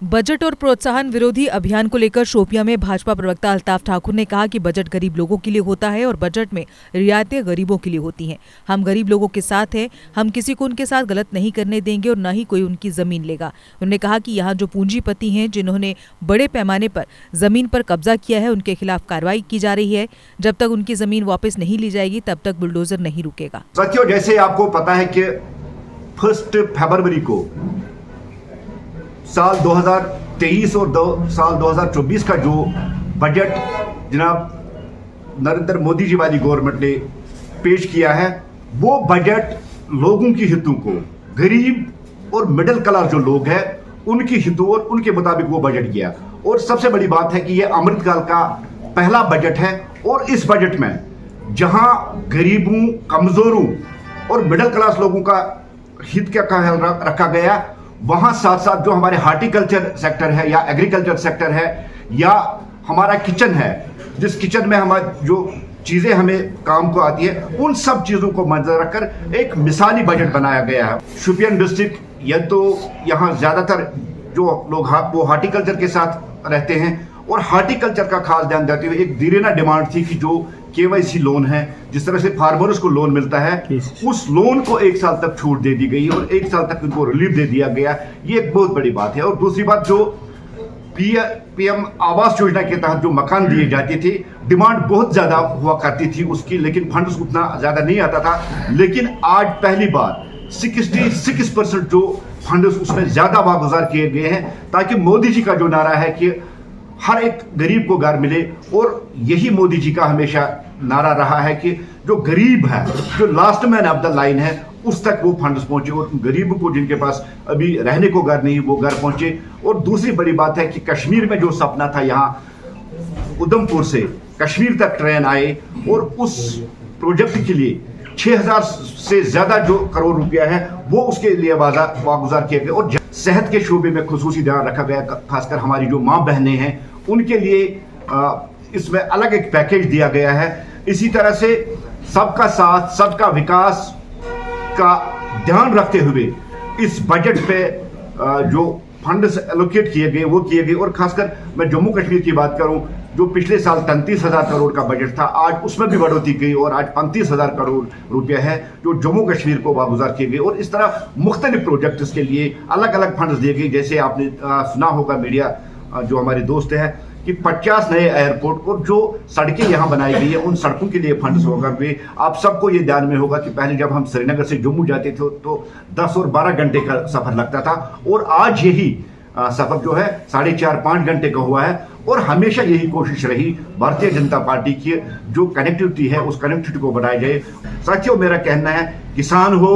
Budget और प्रोत्साहन विरोधी अभियान को लेकर शोपियां में भाजपा प्रवक्ता अल्ताफ ठाकुर ने कहा कि बजट गरीब लोगों के लिए होता है और बजट में रियायतें गरीबों के लिए होती हैं। हम गरीब लोगों के साथ हैं, हम किसी को उनके साथ गलत नहीं करने देंगे और न ही कोई उनकी जमीन लेगा। उन्होंने कहा कि यहाँ जो पूंजीपति हैं जिन्होंने बड़े पैमाने पर जमीन पर कब्जा किया है उनके खिलाफ कार्रवाई की जा रही है। जब तक उनकी जमीन वापस नहीं ली जाएगी तब तक बुलडोजर नहीं रुकेगा। साथियों, जैसे आपको पता है कि 1 फरवरी को साल 2023 और साल 2024 का जो बजट जनाब नरेंद्र मोदी जी वाली गवर्नमेंट ने पेश किया है, वो बजट लोगों की हितों को, गरीब और मिडिल क्लास जो लोग हैं उनकी हितों और उनके मुताबिक वो बजट किया। और सबसे बड़ी बात है कि ये अमृतकाल का पहला बजट है और इस बजट में जहां गरीबों, कमजोरों और मिडिल क्लास लोगों का हित का ख्याल रखा गया, वहां साथ साथ जो हमारे हार्टिकल्चर सेक्टर है या एग्रीकल्चर सेक्टर है या हमारा किचन है, जिस किचन में हमारी जो चीजें हमें काम को आती है, उन सब चीजों को मद्देनजर रखकर एक मिसाली बजट बनाया गया है। शोपियां डिस्ट्रिक्ट, या तो यहाँ ज्यादातर जो लोग वो हार्टिकल्चर के साथ रहते हैं और हार्टिकल्चर का खास ध्यान देते हुए एक दीरेना डिमांड थी कि जो केवाईसी लोन है, जिस तरह से फार्मर्स को लोन मिलता है, उस लोन को 1 साल तक छूट दे दी गई और 1 साल तक उनको रिलीफ दे दिया गया। ये एक बहुत बड़ी बात है। और दूसरी बात, जो पीएम आवास योजना के तहत जो मकान दिए जाते थे, डिमांड बहुत ज्यादा हुआ करती थी उसकी, लेकिन फंड्स उतना ज्यादा नहीं आता था। लेकिन आज पहली बार 66% जो फंड्स उसमें ज्यादा वागुजार किए गए हैं, ताकि मोदी जी का जो नारा है कि हर एक गरीब को घर मिले, और यही मोदी जी का हमेशा नारा रहा है कि जो गरीब है, जो last man of the line है, उस तक वो फंड्स पहुंचे और गरीबों को जिनके पास अभी रहने को घर नहीं, वो घर पहुंचे। और दूसरी बड़ी बात है कि कश्मीर में जो सपना था, यहाँ उधमपुर से कश्मीर तक ट्रेन आए, और उस प्रोजेक्ट के लिए 6000 से ज्यादा जो करोड़ रुपया है वो उसके लिए वागुजार किए गए। और सेहत के शोबे में खुसूसी ध्यान रखा गया, खासकर हमारी जो माँ बहनें हैं उनके लिए इसमें अलग एक पैकेज दिया गया है। इसी तरह से सबका साथ, सबका विकास का ध्यान रखते हुए इस बजट पे जो फंड्स एलोकेट किए गए वो किए गए। और खासकर मैं जम्मू कश्मीर की बात करूं, जो पिछले साल 33,000 करोड़ का बजट था, आज उसमें भी बढ़ोतरी की और आज 35,000 करोड़ रुपया है जो जम्मू कश्मीर को वागुजार किए गए। और इस तरह मुख्तलिफ प्रोजेक्ट्स के लिए अलग अलग फंड्स दिए गए। जैसे आपने सुना होगा, मीडिया जो हमारे दोस्त है, कि 50 नए एयरपोर्ट और जो सड़कें यहाँ बनाई गई है उन सड़कों के लिए फंड्स होगा। आप सबको ये ध्यान में होगा कि पहले जब हम श्रीनगर से जम्मू जाते थे तो 10 और 12 घंटे का सफर लगता था, और आज यही सफर जो है 4.5-5 घंटे का हुआ है। और हमेशा यही कोशिश रही भारतीय जनता पार्टी की, जो कनेक्टिविटी है उस कनेक्टिविटी को बढ़ाया जाए। साथियों, मेरा कहना है, किसान हो,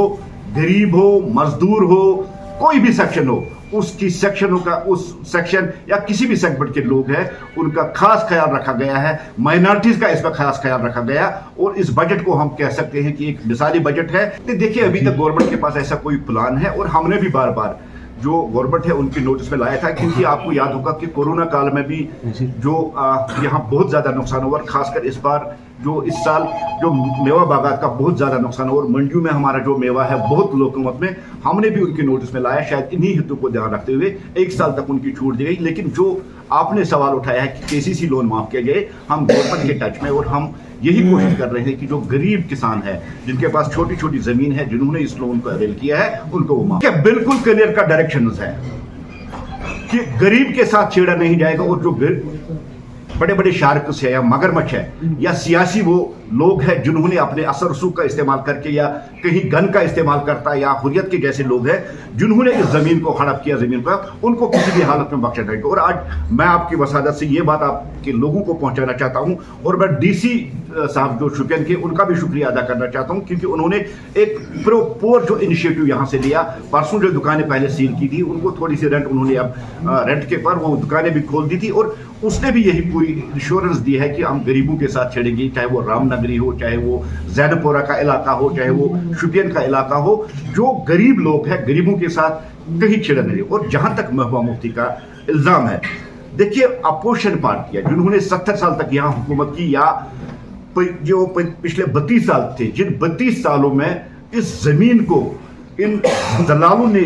गरीब हो, मजदूर हो, कोई भी सेक्शन हो, उसकी सेक्शनों का, उस सेक्शन या किसी भी सेगमेंट के लोग हैं, उनका खास ख्याल रखा गया है। माइनॉरिटीज का इसका खास ख्याल रखा गया, और इस बजट को हम कह सकते हैं कि एक मिसाली बजट है। देखिए, अभी तक गवर्नमेंट के पास ऐसा कोई प्लान है, और हमने भी बार बार जो गवर्नमेंट है उनके नोटिस में लाया था, क्योंकि आपको याद होगा कि कोरोना काल में भी जो यहाँ बहुत ज्यादा नुकसान हुआ, खासकर इस बार जो इस साल जो मेवा बागात का बहुत ज्यादा नुकसान हुआ, और मंडियों में हमारा जो मेवा है बहुत लो कीमत में, हमने भी उनके नोटिस में लाया। शायद इन्हीं हितों को ध्यान रखते हुए 1 साल तक उनकी छूट दी गई। लेकिन जो आपने सवाल उठाया है कि केसीसी लोन माफ किया जाए, हम गवर्नमेंट के टच में, और हम यही कोशिश कर रहे हैं कि जो गरीब किसान है, जिनके पास छोटी छोटी जमीन है, जिन्होंने इस लोन को अवेल किया है, उनको वो माफ। बिल्कुल क्लियर का डायरेक्शन है कि गरीब के साथ छेड़ा नहीं जाएगा। और जो बड़े बड़े शार्क्स है या मगरमच्छ है या सियासी वो लोग हैं जिन्होंने अपने असर रसूख का इस्तेमाल करके या कहीं गन का इस्तेमाल करता या हुर्रियत के जैसे लोग हैं जिन्होंने इस जमीन को हड़प किया, जमीन पर, उनको किसी भी हालत में बख्शा जाएगा। और आज मैं आपकी वसादत से ये बात आपके लोगों को पहुंचाना चाहता हूं, और मैं डीसी साहब जो शोपियां के, उनका भी शुक्रिया अदा करना चाहता हूं, क्योंकि उन्होंने एक प्रॉपर जो इनिशिएटिव यहां से लिया। परसों जो दुकानें पहले सील की थी उनको थोड़ी सी रेंट उन्होंने अब रेंट के पर वो दुकानें भी खोल दी थी, और उसने भी यही पूरी इंश्योरेंस दी है कि हम गरीबों के साथ छेड़ेंगे, चाहे वो रामनगरी हो, चाहे वो जैनपुरा का इलाका हो, चाहे वो शोपियां का इलाका हो। जो गरीब लोग हैं, गरीबों के साथ कहीं छेड़ा नहीं। और जहां तक महबूबा मुफ्ती का इल्जाम है, देखिए, अपोजिशन पार्टी है जिन्होंने 70 साल तक यहाँ हुकूमत की, या जो पिछले 32 साल थे, जिन 32 सालों में इस जमीन को इन दलालों ने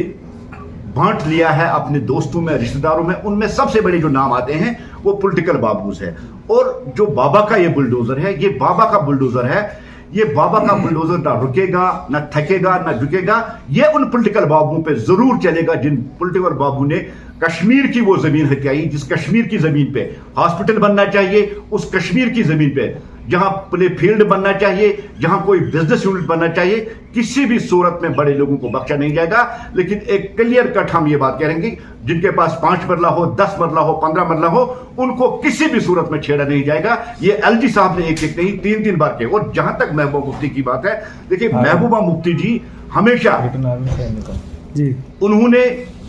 बांट लिया है अपने दोस्तों में, रिश्तेदारों में। उनमें सबसे बड़े जो नाम आते हैं वो पॉलिटिकल बाबूज है। और जो बाबा का ये बुलडोजर है, ये बाबा का बुलडोजर है। ये बाबा का बुलडोजर ना रुकेगा, ना थकेगा, ना झुकेगा। ये उन पॉलिटिकल बाबुओं पे जरूर चलेगा जिन पॉलिटिकल बाबू ने कश्मीर की वो जमीन हथियाई, जिस कश्मीर की जमीन पे हॉस्पिटल बनना चाहिए, उस कश्मीर की जमीन पे जहां प्ले फील्ड बनना चाहिए, जहां कोई बिजनेस यूनिट बनना चाहिए, किसी भी सूरत में बड़े लोगों को बख्शा नहीं जाएगा। लेकिन एक क्लियर कट हम ये बात करेंगे, जिनके पास 5 मरला हो, 10 मरला हो, 15 मरला हो, उनको किसी भी सूरत में छेड़ा नहीं जाएगा। ये एलजी साहब ने एक नहीं 3 बार के। और जहां तक महबूबा मुफ्ती की बात है, देखिए महबूबा मुफ्ती जी हमेशा जी उन्होंने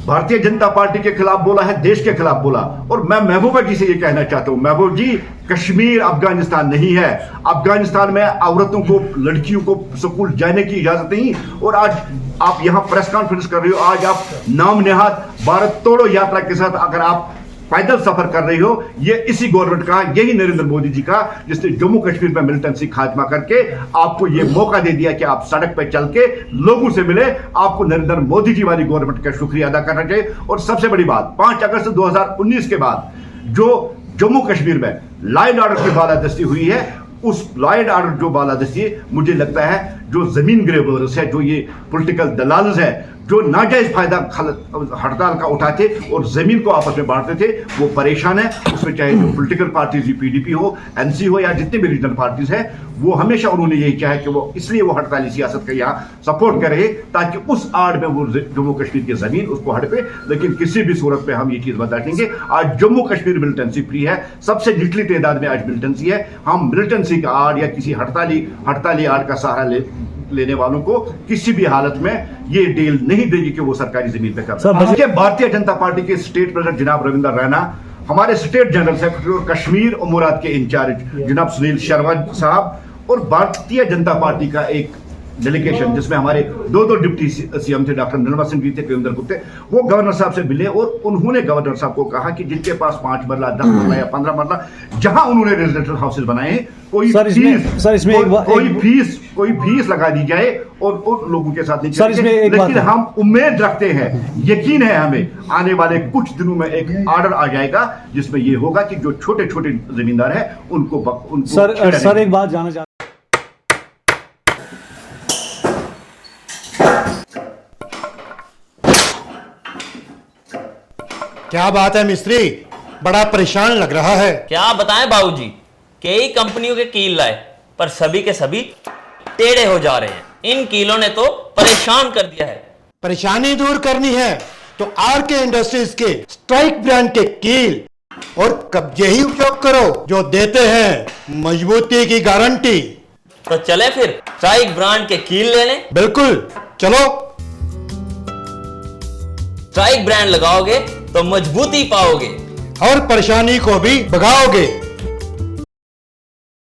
भारतीय जनता पार्टी के खिलाफ बोला है, देश के खिलाफ बोला। और मैं महबूबा जी से ये कहना चाहता हूं, महबूब जी, कश्मीर अफगानिस्तान नहीं है। अफगानिस्तान में औरतों को, लड़कियों को स्कूल जाने की इजाजत नहीं। और आज आप यहां प्रेस कॉन्फ्रेंस कर रहे हो, आज आप नाम नेहाद भारत तोड़ो यात्रा के साथ अगर आप पैदल सफर कर रही हो, ये इसी गवर्नमेंट का, यही नरेंद्र मोदी जी का, जिसने जम्मू कश्मीर में मिलिटेंसी खात्मा करके आपको ये मौका दे दिया कि आप सड़क पे चल के लोगों से मिले। आपको नरेंद्र मोदी जी वाली गवर्नमेंट का शुक्रिया अदा करना चाहिए। और सबसे बड़ी बात, 5 अगस्त 2019 के बाद जो जम्मू कश्मीर में लॉ एंड ऑर्डर की बालादस्ती हुई है, उस लॉ एंड ऑर्डर जो बालादस्ती, मुझे लगता है जो जमीन ग्रेबर्स है, जो ये पॉलिटिकल दलाल्स है, जो नाजायज फायदा हड़ताल का उठाते और जमीन को आपस में बांटते थे, वो परेशान है। उसमें चाहे जो पॉलिटिकल पार्टीज, पीडीपी हो, एनसी हो, या जितने भी रीजनल पार्टीज है, वो हमेशा उन्होंने यही चाहा कि वो इसलिए वो हड़ताली सियासत का यहाँ सपोर्ट करे ताकि उस आड़ में वो जम्मू कश्मीर की जमीन उसको हड़पे। लेकिन किसी भी सूरत में हम ये चीज बताएंगे, आज जम्मू कश्मीर मिलिटेंसी फ्री है। सबसे निचली तादाद में आज मिलिटेंसी है। हम मिलिटेंसी का आड़ या किसी हड़ताली आड़ का सहारा लेने वालों को किसी भी हालत में ये डील नहीं देगी कि वो सरकारी जमीन पे कर। भारतीय जनता पार्टी के स्टेट प्रेसिडेंट जनाब रविंद्र रैना, हमारे स्टेट जनरल सेक्रेटरी और कश्मीर उमूरात के इंचार्ज जनाब सुनील शर्मा साहब, और भारतीय जनता पार्टी का एक डेलीगेशन जिसमें हमारे 2 डिप्टी सीएम थे, डॉक्टर निर्मला सिंह जी थे, केंद्र गुप्ते, वो गवर्नर साहब से मिले। और उन्होंने गवर्नर साहब को कहा कि जिनके पास 5 मरला, 10 मरला या 15 मरला, जहां उन्होंने रेजिडेंशियल हाउसेज बनाए हैं, कोई फीस लगा दी जाए और उन लोगों के साथ नहीं। लेकिन हम उम्मीद रखते हैं, यकीन है हमें, आने वाले कुछ दिनों में एक ऑर्डर आ जाएगा जिसमें यह होगा कि जो छोटे छोटे जमींदार हैं उनको सर एक बात जानना चाहता क्या बात है मिस्त्री, बड़ा परेशान लग रहा है। क्या बताएं बाबूजी, कई कंपनियों के कील लाए पर सभी के सभी टेढ़े हो जा रहे हैं। इन कीलों ने तो परेशान कर दिया है। परेशानी दूर करनी है तो आरके इंडस्ट्रीज के स्ट्राइक ब्रांड के कील और कब्जे ही उपयोग करो, जो देते हैं मजबूती की गारंटी। तो चले फिर स्ट्राइक ब्रांड के कील ले लें। बिल्कुल, चलो। स्ट्राइक ब्रांड लगाओगे तो मजबूती पाओगे और परेशानी को भी भगाओगे।